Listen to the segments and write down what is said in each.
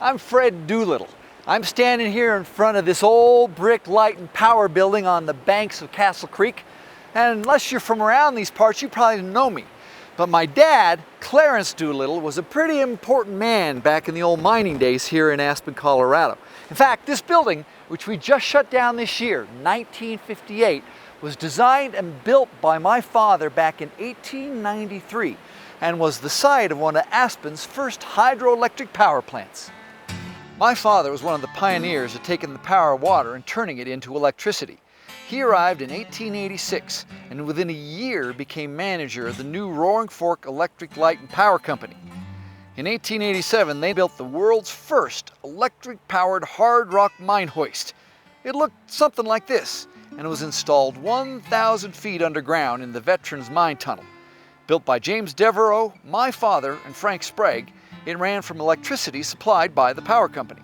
I'm Fred Doolittle. I'm standing here in front of this old brick light and power building on the banks of Castle Creek. And unless you're from around these parts, you probably don't know me. But my dad, Clarence Doolittle, was a pretty important man back in the old mining days here in Aspen, Colorado. In fact, this building, which we just shut down this year, 1958, was designed and built by my father back in 1893 and was the site of one of Aspen's first hydroelectric power plants. My father was one of the pioneers of taking the power of water and turning it into electricity. He arrived in 1886 and within a year became manager of the new Roaring Fork Electric Light and Power Company. In 1887, they built the world's first electric-powered hard rock mine hoist. It looked something like this, and it was installed 1,000 feet underground in the Veterans Mine Tunnel. Built by James Devereaux, my father, and Frank Sprague, it ran from electricity supplied by the power company.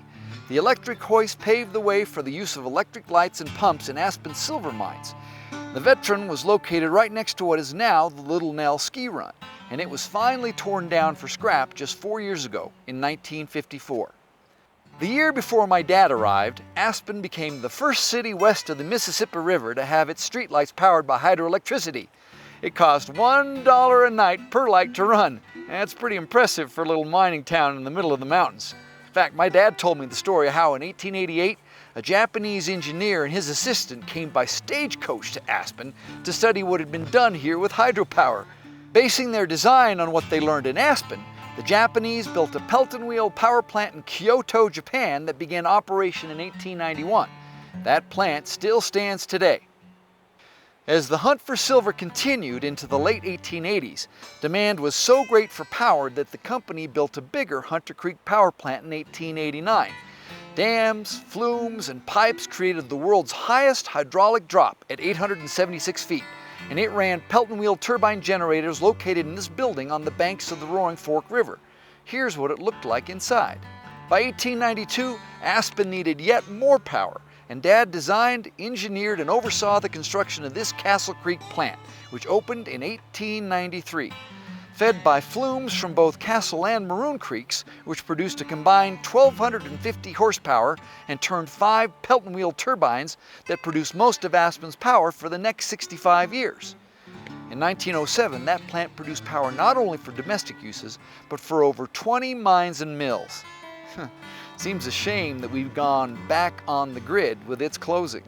The electric hoist paved the way for the use of electric lights and pumps in Aspen's silver mines. The Veteran was located right next to what is now the Little Nell ski run, and it was finally torn down for scrap just 4 years ago in 1954. The year before my dad arrived, Aspen became the first city west of the Mississippi River to have its streetlights powered by hydroelectricity. It cost $1 a night per light to run. That's pretty impressive for a little mining town in the middle of the mountains. In fact, my dad told me the story of how in 1888, a Japanese engineer and his assistant came by stagecoach to Aspen to study what had been done here with hydropower. Basing their design on what they learned in Aspen, the Japanese built a Pelton wheel power plant in Kyoto, Japan that began operation in 1891. That plant still stands today. As the hunt for silver continued into the late 1880s, demand was so great for power that the company built a bigger Hunter Creek power plant in 1889. Dams, flumes, and pipes created the world's highest hydraulic drop at 876 feet, and it ran Pelton wheel turbine generators located in this building on the banks of the Roaring Fork River. Here's what it looked like inside. By 1892, Aspen needed yet more power, and Dad designed, engineered, and oversaw the construction of this Castle Creek plant, which opened in 1893. Fed by flumes from both Castle and Maroon Creeks, which produced a combined 1,250 horsepower and turned 5 Pelton wheel turbines that produced most of Aspen's power for the next 65 years. In 1907, that plant produced power not only for domestic uses, but for over 20 mines and mills. Seems a shame that we've gone back on the grid with its closing.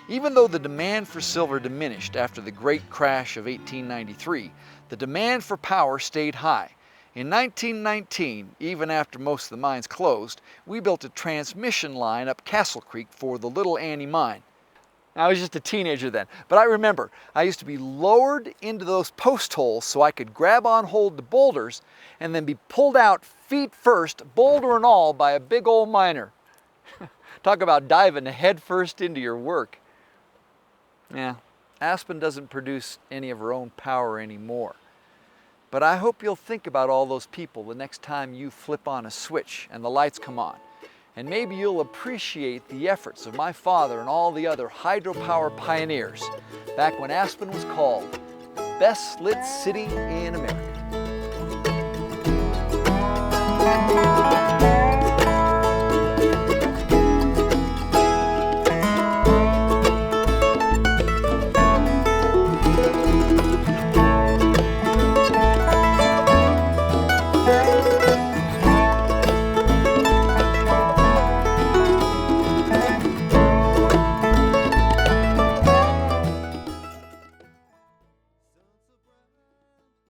Even though the demand for silver diminished after the great crash of 1893, the demand for power stayed high. In 1919, even after most of the mines closed, we built a transmission line up Castle Creek for the Little Annie mine. I was just a teenager then, but I remember I used to be lowered into those post holes so I could grab on hold to boulders and then be pulled out feet first, boulder and all, by a big old miner. Talk about diving head first into your work. Yeah, Aspen doesn't produce any of her own power anymore. But I hope you'll think about all those people the next time you flip on a switch and the lights come on. And maybe you'll appreciate the efforts of my father and all the other hydropower pioneers back when Aspen was called the best lit city in America.